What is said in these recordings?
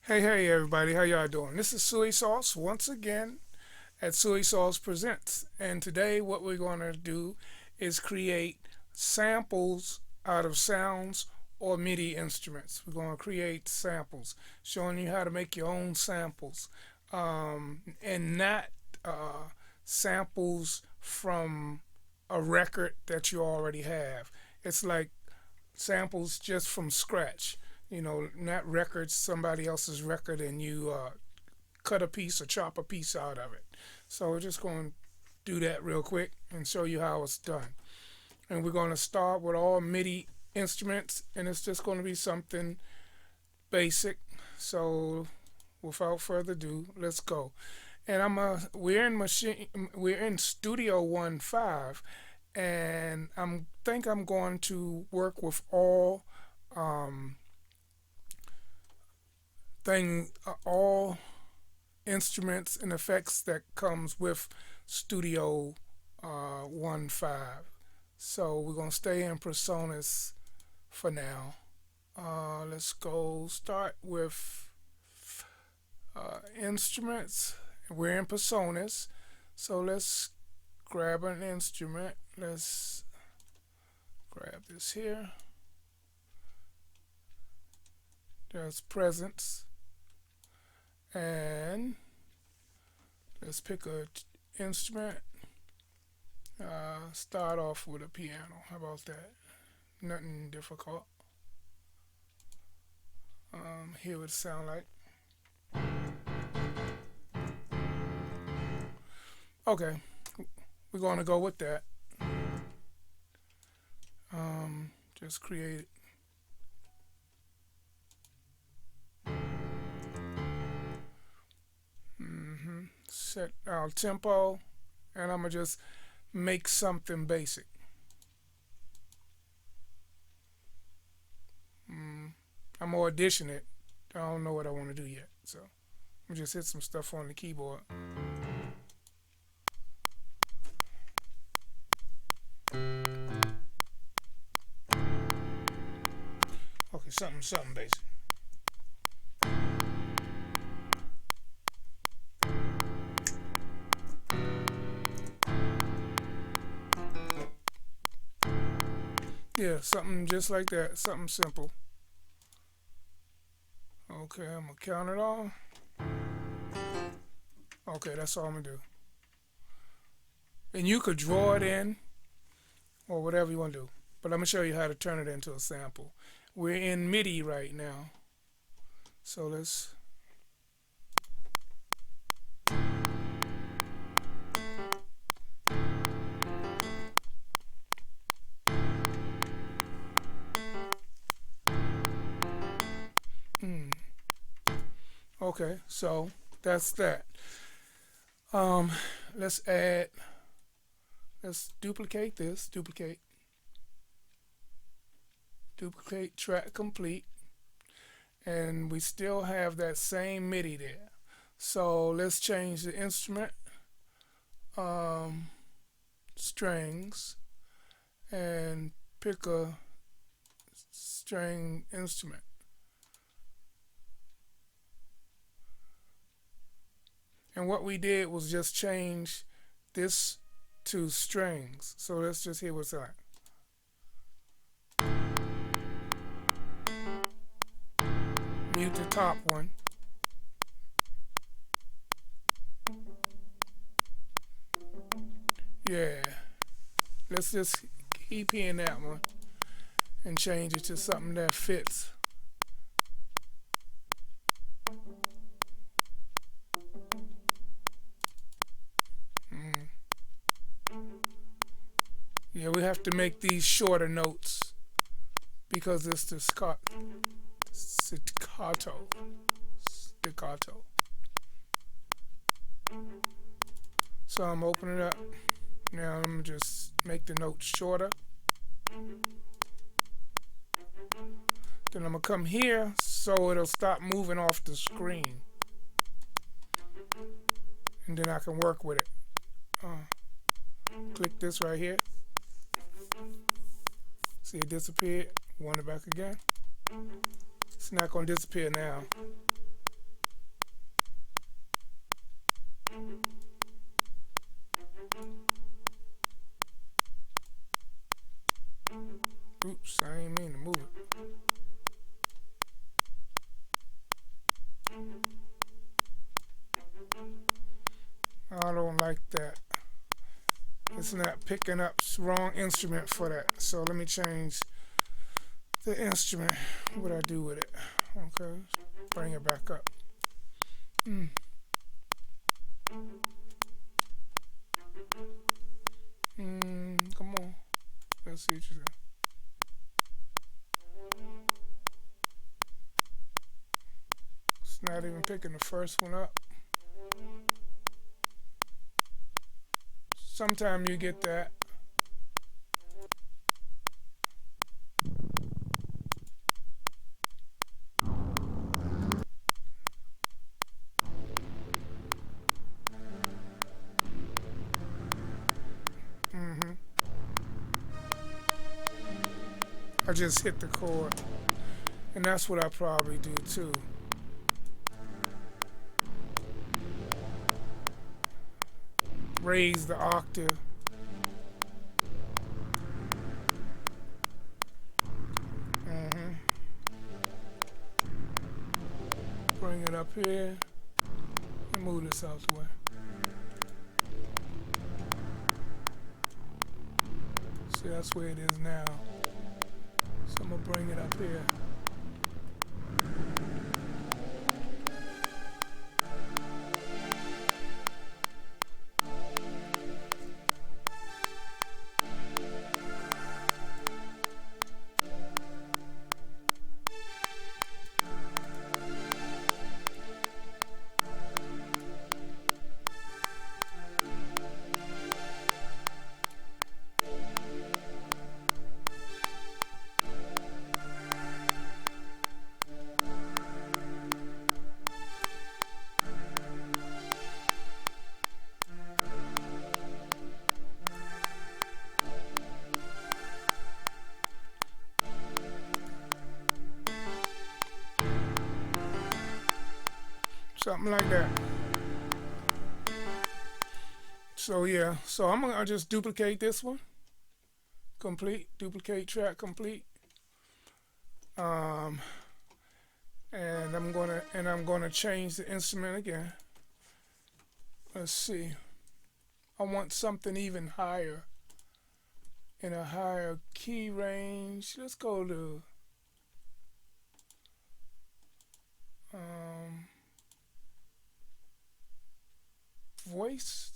Hey everybody, how y'all doing? This is Soo E Soss once again at Soo E Soss Presents. And today what we're going to do is create samples out of sounds or MIDI instruments. We're going to create samples, showing you how to make your own samples, and not samples from a record that you already have. It's like samples just from scratch. Not records, somebody else's record, and you cut a piece or chop a piece out of it. So we're just going to do that real quick and show you how it's done. And we're going to start with all MIDI instruments, and it's just going to be something basic. So without further ado, let's go. And we're in Studio 1.5, and I'm going to work with all all instruments and effects that comes with Studio 1.5. So we're gonna stay in personas for now. Let's go start with instruments. We're in personas, so let's grab an instrument. Let's grab this here. There's presence. And let's pick a instrument. Start off with a piano. How about that? Nothing difficult. Hear what it sound like. Okay, we're gonna go with that. Just create it. Set our tempo, and I'm gonna just make something basic. I'm gonna audition it. I don't know what I want to do yet, so I'm just hit some stuff on the keyboard. Okay, something basic. Yeah, something just like that. Something simple. Okay, I'm gonna count it off. Okay, that's all I'm gonna do. And you could draw it in or whatever you want to do. But I'm gonna show you how to turn it into a sample. We're in MIDI right now. So let's okay, so that's that. Um, let's duplicate this, duplicate track complete, and we still have that same MIDI there. So let's change the instrument, strings, and pick a string instrument. And what we did was just change this to strings. So let's just hear what's that. Mute the top one. Yeah. Let's just keep hearing that one and change it to something that fits. Yeah, we have to make these shorter notes because it's the staccato. So I'm opening it up. Now I'm gonna just make the notes shorter. Then I'm gonna come here so it'll stop moving off the screen. And then I can work with it. Click this right here. See, it disappeared. Want it back again. It's not going to disappear now. like that. It's not picking up. It's the wrong instrument for that. So let me change the instrument. What I do with it? Okay, bring it back up. Come on. Let's see what you do. It's not even picking the first one up. Sometimes you get that. I just hit the chord. And that's what I probably do too. Raise the octave. Bring it up here and move this out the way. See, that's where it is now. So I'm gonna bring it up here. Something like that. So yeah, so I'm gonna just duplicate this one. Complete, duplicate track complete. And I'm gonna change the instrument again. Let's see. I want something even higher, in a higher key range. Let's go to voice.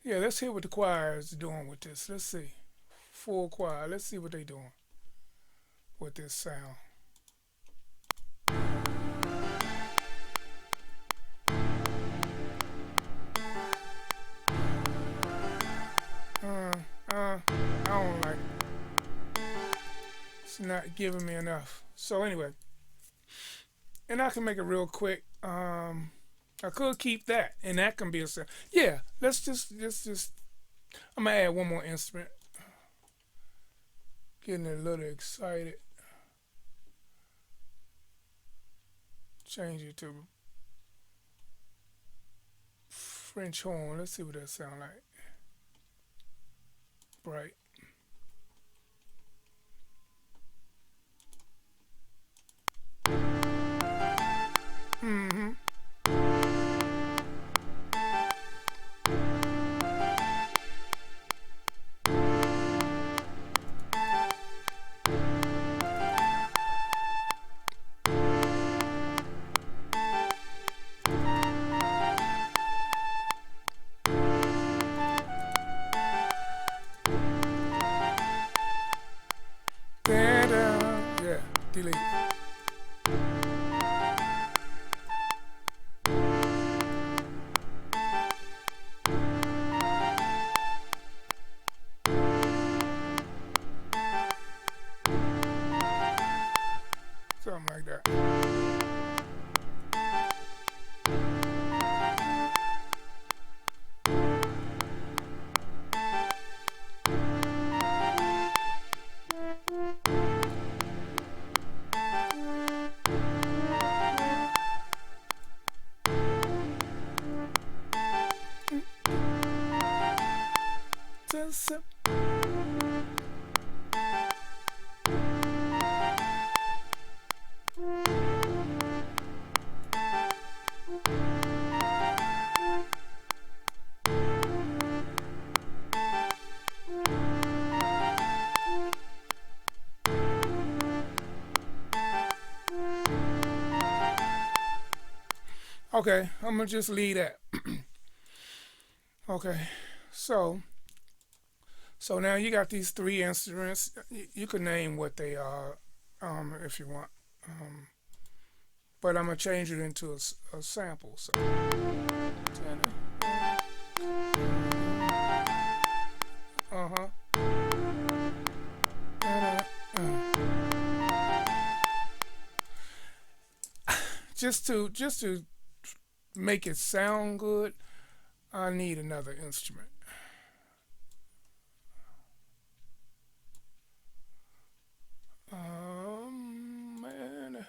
Yeah, let's hear what the choir is doing with this. Let's see. Full choir. Let's see what they're doing with this sound. I don't like it. It's not giving me enough. So anyway, and I can make it real quick. I could keep that, and that can be a sound. Yeah, let's just. I'm gonna add one more instrument. Getting a little excited. Change it to French horn. Let's see what that sound like. Bright. Yeah, delete. Something like that. Just Okay, I'm gonna just leave that. Okay, so now you got these three instruments. You can name what they are, if you want. Um, but I'm gonna change it into a sample. So, uh huh. Just to make it sound good, I need another instrument. Man,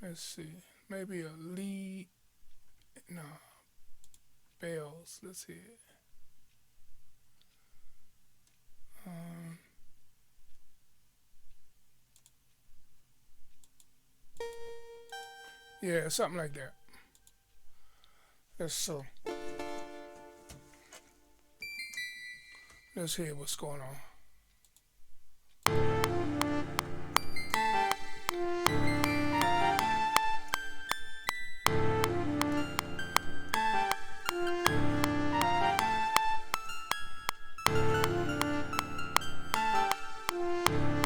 let's see. Maybe a lead. No, bells. Let's see it. Um, yeah, something like that. So. Let's hear what's going on.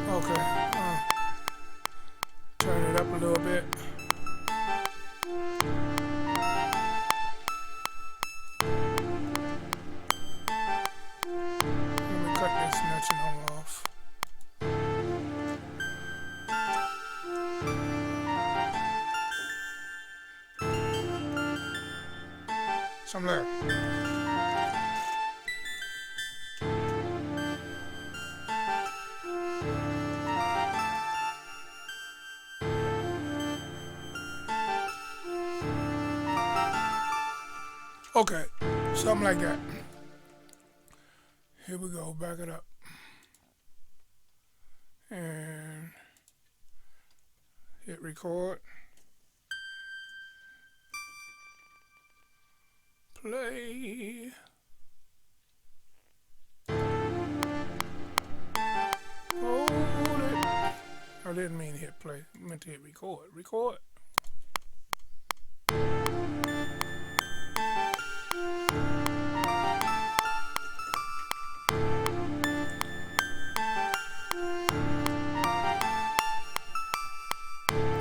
Okay. Turn it up a little bit. Let me cut this metronome off. Something like okay, something like that. Here we go. Back it up. And hit record. Play. Hold it. I didn't mean to hit play. I meant to hit record. Record.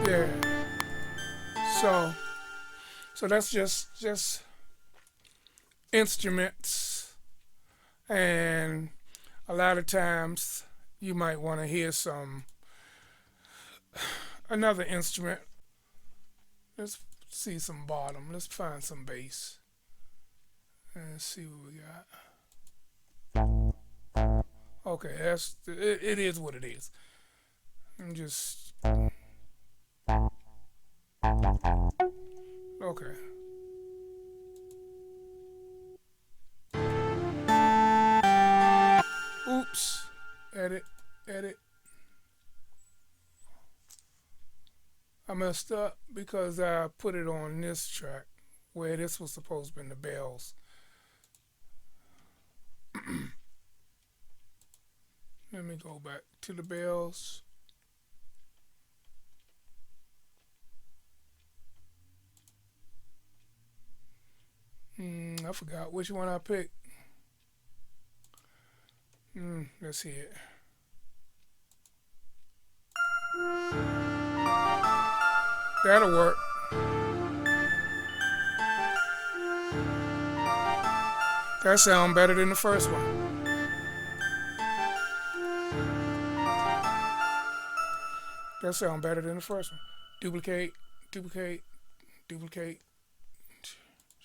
Yeah. So that's just instruments, and a lot of times you might want to hear another instrument. Let's see some bottom. Let's find some bass and see what we got. Okay, it is what it is. I'm just okay. Oops. Edit. I messed up because I put it on this track where this was supposed to be in the bells. Let me go back to the bells. I forgot which one I picked. Let's see it. That'll work. That sounds better than the first one. That sounds better than the first one. Duplicate, duplicate, duplicate.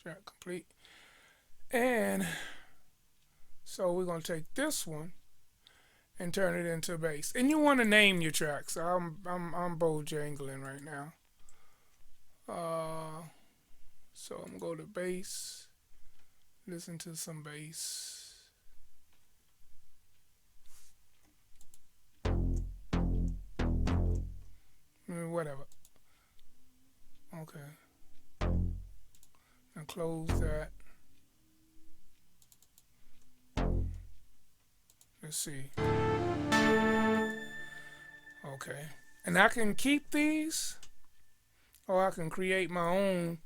Track complete. And so we're gonna take this one and turn it into bass. And you want to name your tracks. I'm bojangling right now. So I'm gonna go to bass. Listen to some bass. Whatever. Okay. And close that. Let's see. Okay. And I can keep these. or I can create my own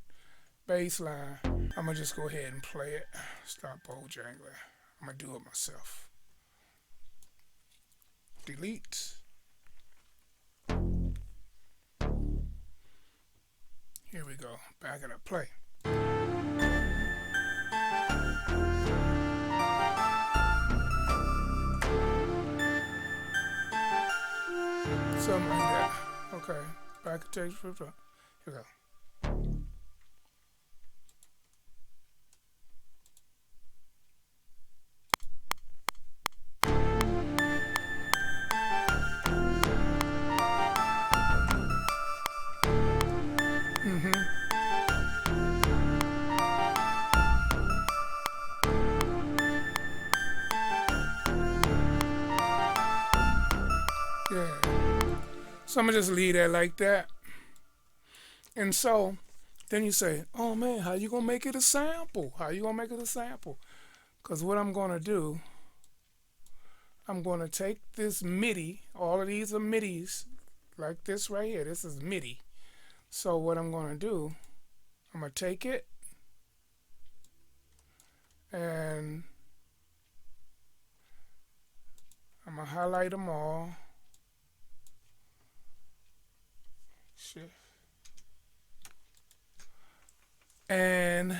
bass line. I'm gonna just go ahead and play it. Stop bojangling. I'm gonna do it myself. Delete. Here we go. Back it up. Play. Something like that. Okay. Back it takes. Here we go. Yeah. So I'm gonna just leave that like that. And so then you say, oh man, how you gonna make it a sample? How you gonna make it a sample? Because what I'm gonna do, I'm gonna take this MIDI, all of these are MIDIs, like this right here. This is MIDI. So what I'm gonna do, I'm gonna take it and I'm gonna highlight them all. Shift. And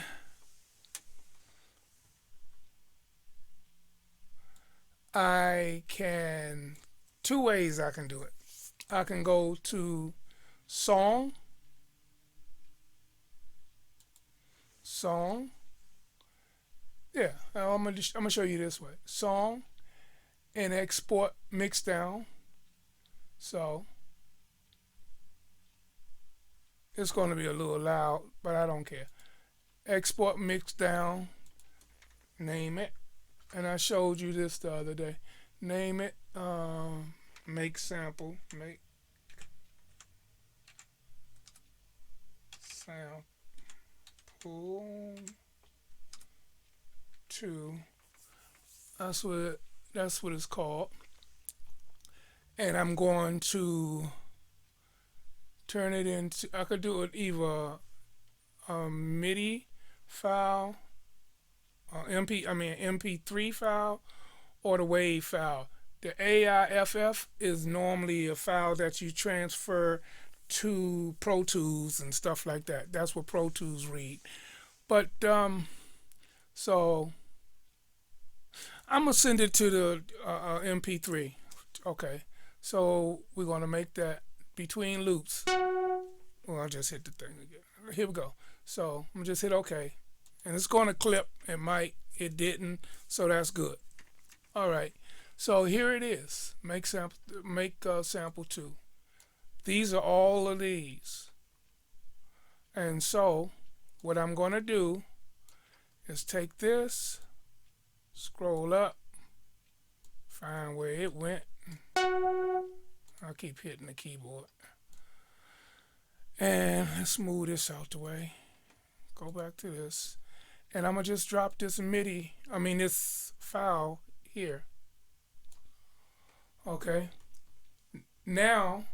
I can, two ways I can do it. I can go to song, yeah, I'm gonna show you this way. Song and export mix down. So it's going to be a little loud, but I don't care. Export mix down, name it, and I showed you this the other day. Name it, make sample, make sample 2. That's what it's called. And I'm going to turn it into, I could do it either a MIDI file, MP3 file, or the WAV file. The AIFF is normally a file that you transfer to Pro Tools and stuff like that. That's what Pro Tools read. But so I'm gonna send it to the MP3. Okay, so we're gonna make that between loops. Well, I'll just hit the thing again. Here we go. So I'm gonna just hit OK, and it's gonna clip. It didn't, so that's good. All right. So here it is. Make sample 2. These are all of these. And so what I'm gonna do is take this, scroll up, find where it went. I'll keep hitting the keyboard. And let's move this out the way. Go back to this. And I'm going to just drop this this file here. Okay. Now,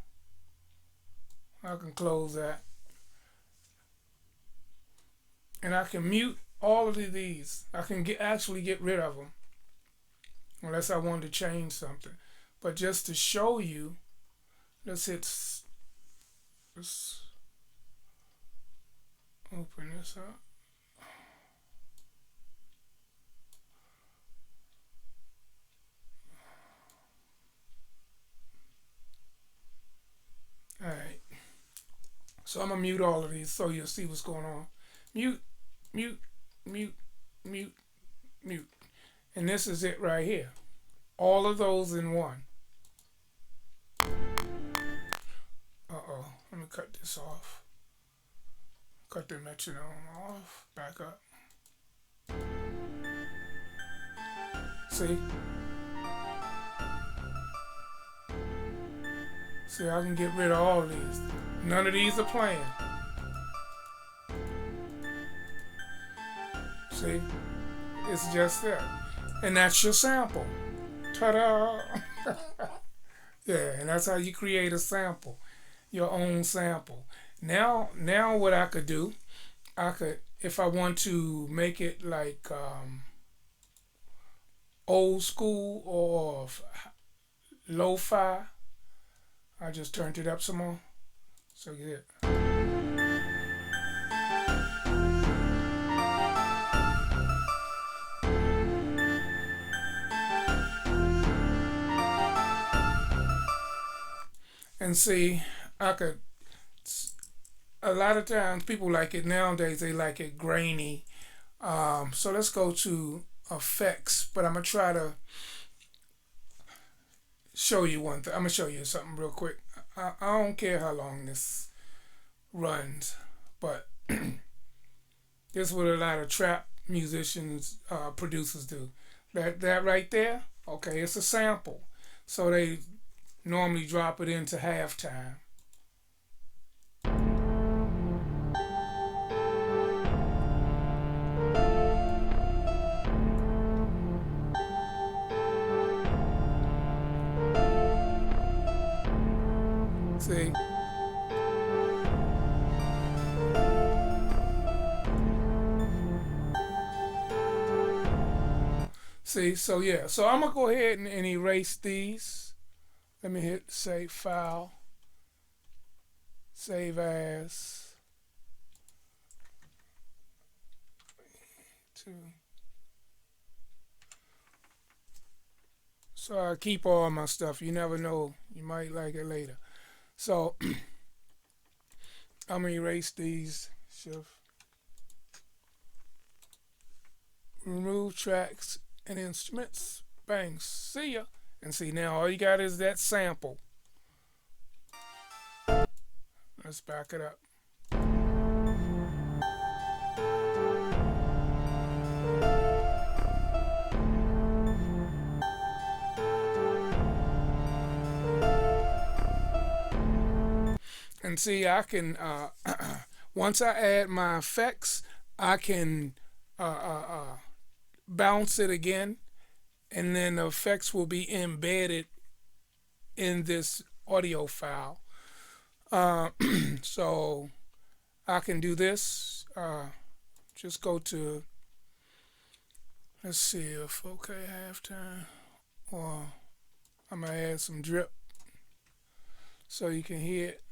I can close that. And I can mute all of these. I can actually get rid of them. Unless I wanted to change something. But just to show you, let's open this up. Alright. So I'm going to mute all of these so you'll see what's going on. Mute, mute, mute, mute, mute. And this is it right here. All of those in one. Uh-oh. Let me cut this off. Cut the metronome off. Back up. See? See, I can get rid of all of these. None of these are playing. See? It's just there. And that's your sample. Ta-da! Yeah, and that's how you create a sample. Your own sample. Now what I could do, I could, if I want to make it like old school or lo-fi, I just turned it up some more. So yeah. And see, I could. A lot of times people like it nowadays. They like it grainy. So let's go to effects. But I'm gonna try to show you one thing. I'm gonna show you something real quick. I don't care how long this runs, but this is what a lot of trap musicians, producers do. That right there, okay, it's a sample. So they normally drop it into halftime. See? See, so yeah. So I'm gonna go ahead and erase these. Let me hit save file, save as to. So I keep all my stuff. You never know. You might like it later. So I'm gonna erase these. Shift. Remove tracks and instruments. Bang. See ya. And see, now all you got is that sample. Let's back it up. And see, I can, once I add my effects, I can bounce it again, and then the effects will be embedded in this audio file. So I can do this. Just go to, let's see if okay halftime, or I'm gonna add some drip so you can hear it.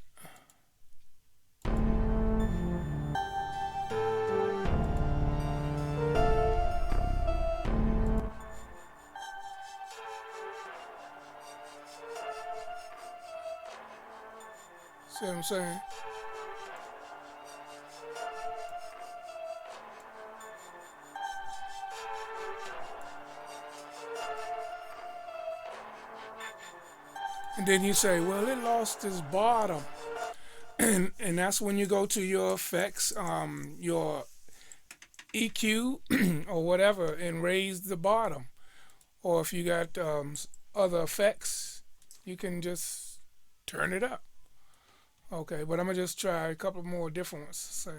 See what I'm saying? And then you say, well, it lost its bottom. And that's when you go to your effects, your EQ or whatever, and raise the bottom. Or if you got other effects, you can just turn it up. Okay, but I'm gonna just try a couple more different ones. So,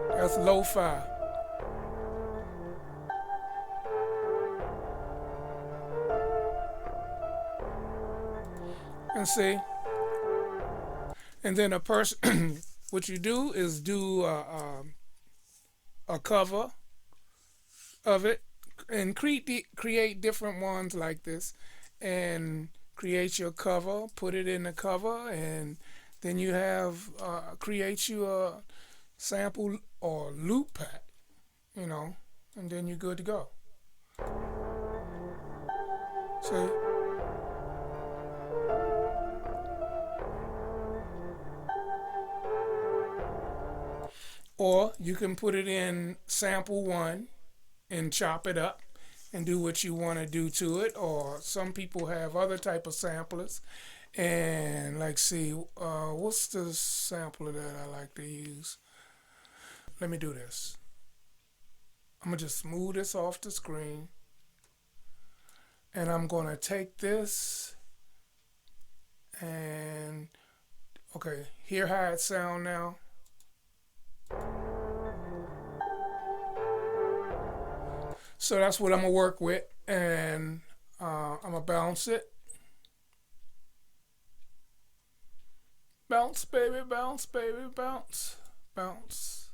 that's lo-fi. And see, and then a person, what you do is do a cover of it and create different ones like this, and create your cover, put it in the cover, and then you have create you a sample or loop pack, you know, and then you're good to go. So, or you can put it in sample one and chop it up and do what you want to do to it. Or some people have other type of samplers. And like, see, what's the sampler that I like to use? Let me do this. I'm gonna just move this off the screen, and I'm gonna take this and okay, hear how it sound now. So that's what I'm gonna work with, and I'm gonna bounce it. Bounce, baby, bounce, baby, bounce, bounce.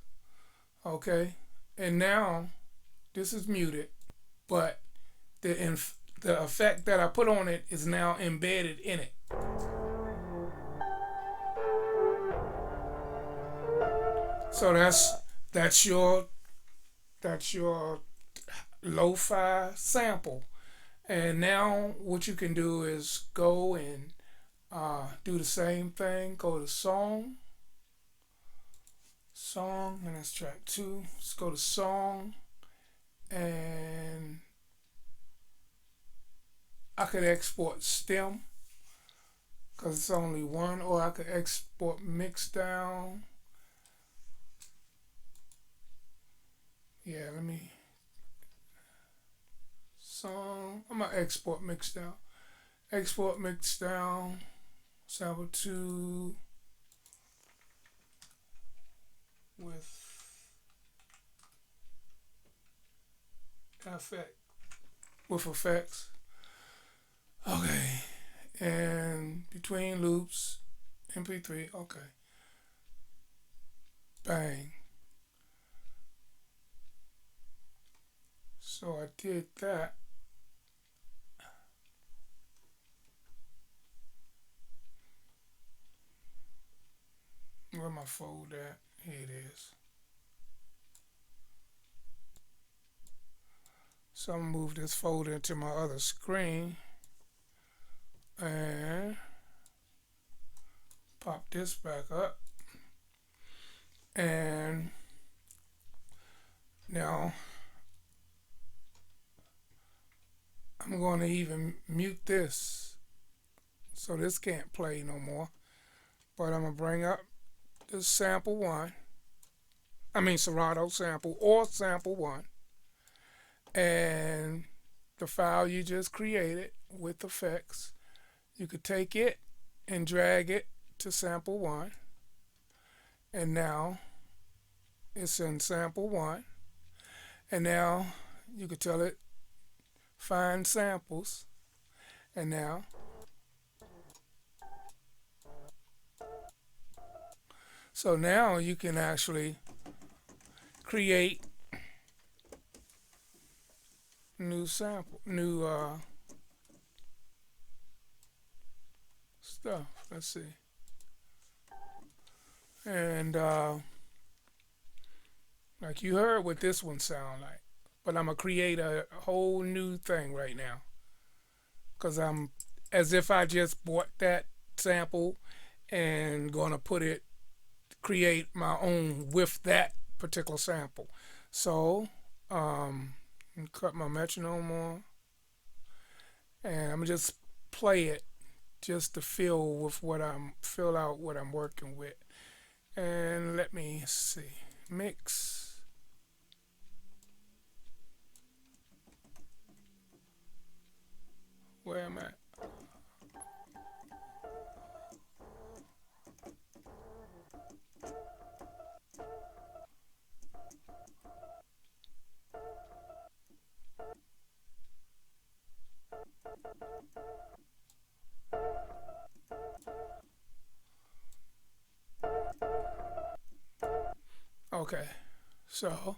Okay, and now this is muted, but the effect that I put on it is now embedded in it. So that's your lo-fi sample. And now what you can do is go and do the same thing. Go to song, and that's track 2. Let's go to song, and I could export stem because it's only one, or I could export mix down. Yeah, let me song. I'm gonna export mix down. Export mix down. Sample 2 with effect with effects. Okay, and between loops, MP3. Okay, bang. So I did that. Where my folder at? Here it is. So I'm gonna move this folder into my other screen and pop this back up. And now I'm going to even mute this, so this can't play no more. But I'm going to bring up this sample 1. I mean Serato sample or sample 1. And the file you just created with effects, you could take it and drag it to sample 1. And now it's in sample 1. And now you could tell it find samples. And now so now you can actually create new stuff. Let's see. And like you heard what this one sound like, but I'm gonna create a whole new thing right now, because I'm as if I just bought that sample and gonna create my own with that particular sample. So cut my metronome on, and I'm just play it just to fill out what I'm working with. And let me see, mix. Where am I? Okay, so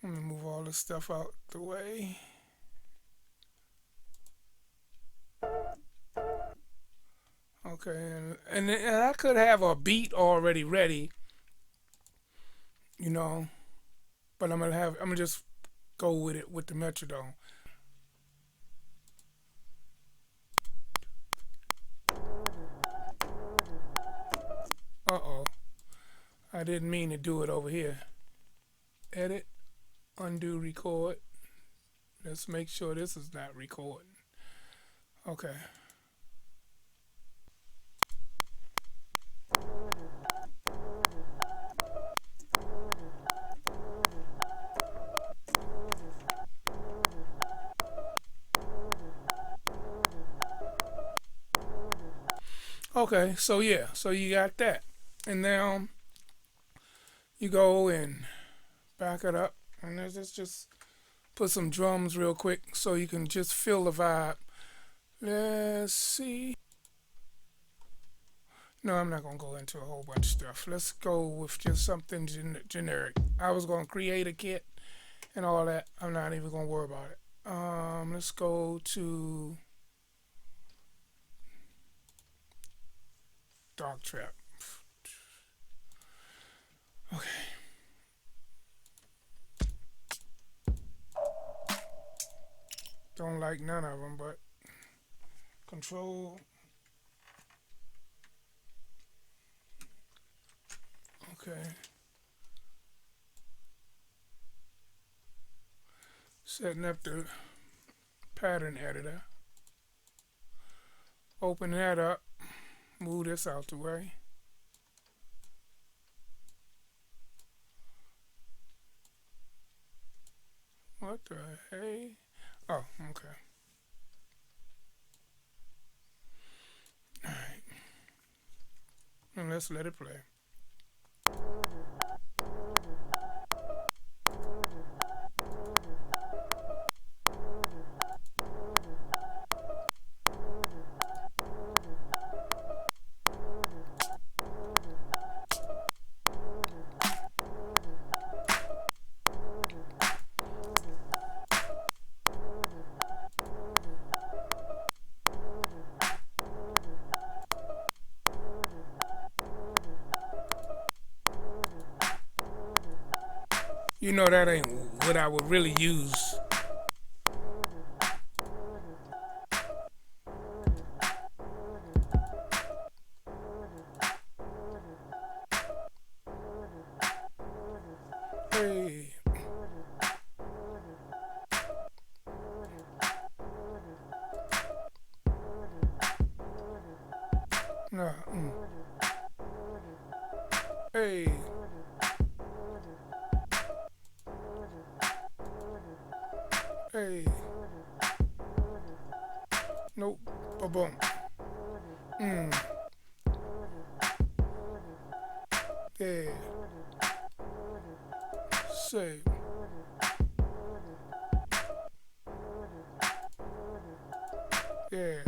let me move all this stuff out the way. Okay, and I could have a beat already ready, you know, but I'm gonna just go with it with the metronome. Uh-oh, I didn't mean to do it over here. Edit, undo, record. Let's make sure this is not recording. Okay. Okay, so yeah, so you got that. And now you go and back it up And let's just put some drums real quick so you can just feel the vibe. Let's see. No, I'm not going to go into a whole bunch of stuff. Let's go with just something generic. I was going to create a kit and all that. I'm not even going to worry about it. Let's go to Dark Trap. Okay. Don't like none of them, but control. Okay. Setting up the pattern editor. Open that up. Move this out the way. What the hey? Oh, okay. Alright. And let's let it play. You know that ain't what I would really use. Hey. No. Hey. Hey. Nope. Ba-boom. Yeah. Save. Yeah.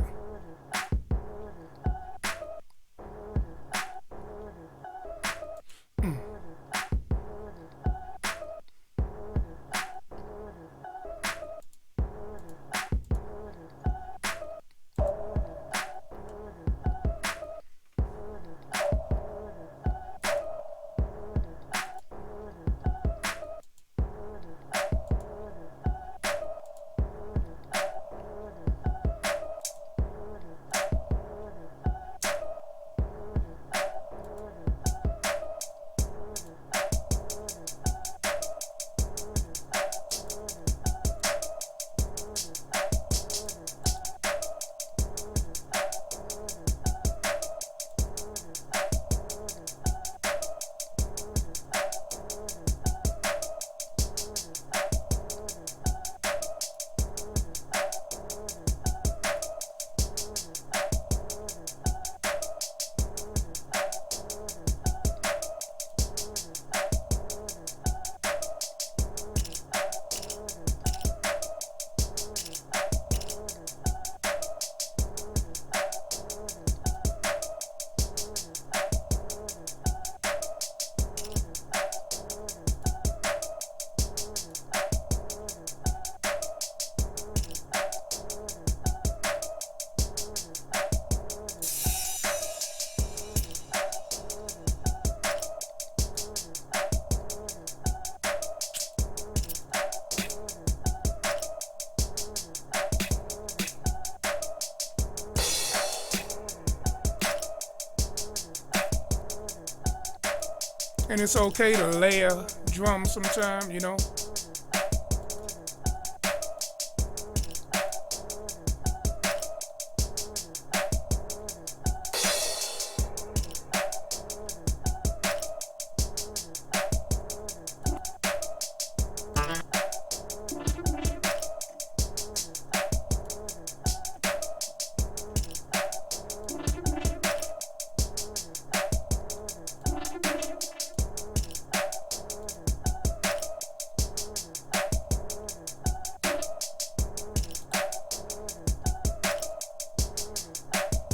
And it's okay to layer drums sometime, you know.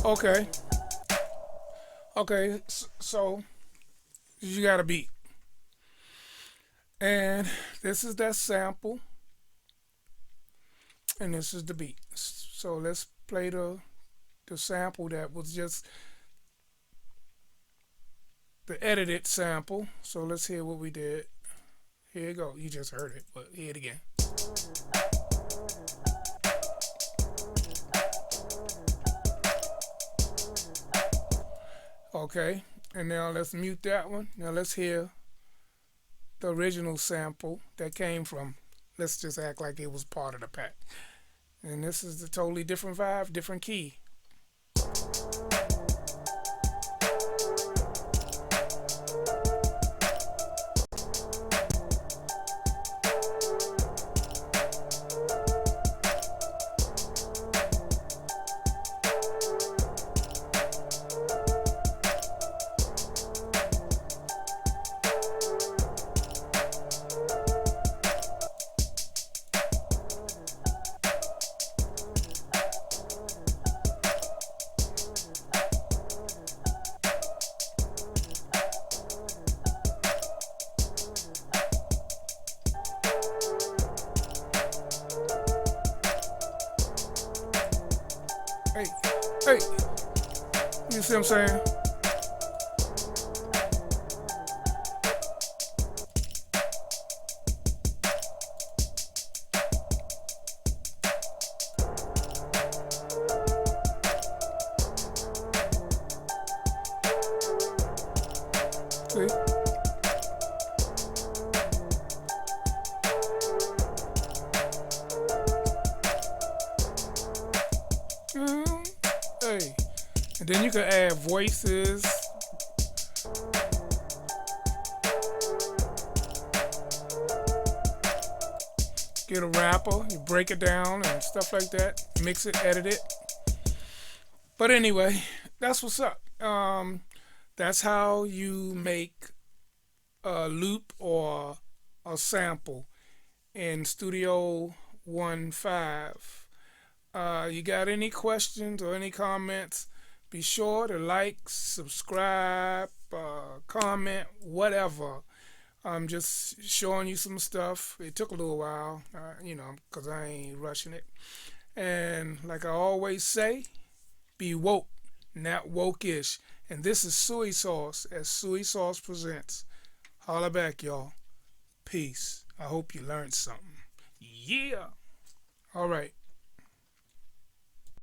Okay. Okay. So you got a beat, and this is that sample, and this is the beat. So let's play the sample that was just the edited sample. So let's hear what we did. Here you go. You just heard it, but hear it again. Okay, and now let's mute that one. Now let's hear the original sample that came from. Let's just act like it was part of the pack. And this is a totally different vibe, different key. Hey, hey, you see what I'm saying? See? Hey, and then you can add voices. Get a rapper, you break it down and stuff like that. Mix it, edit it. But anyway, that's what's up. That's how you make a loop or a sample in Studio 1.5. You got any questions or any comments, be sure to like, subscribe, comment, whatever. I'm just showing you some stuff. It took a little while, because I ain't rushing it. And like I always say, be woke, not woke-ish. And this is Soo E Soss at Soo E Soss Presents. Holla back, y'all. Peace. I hope you learned something. Yeah. All right.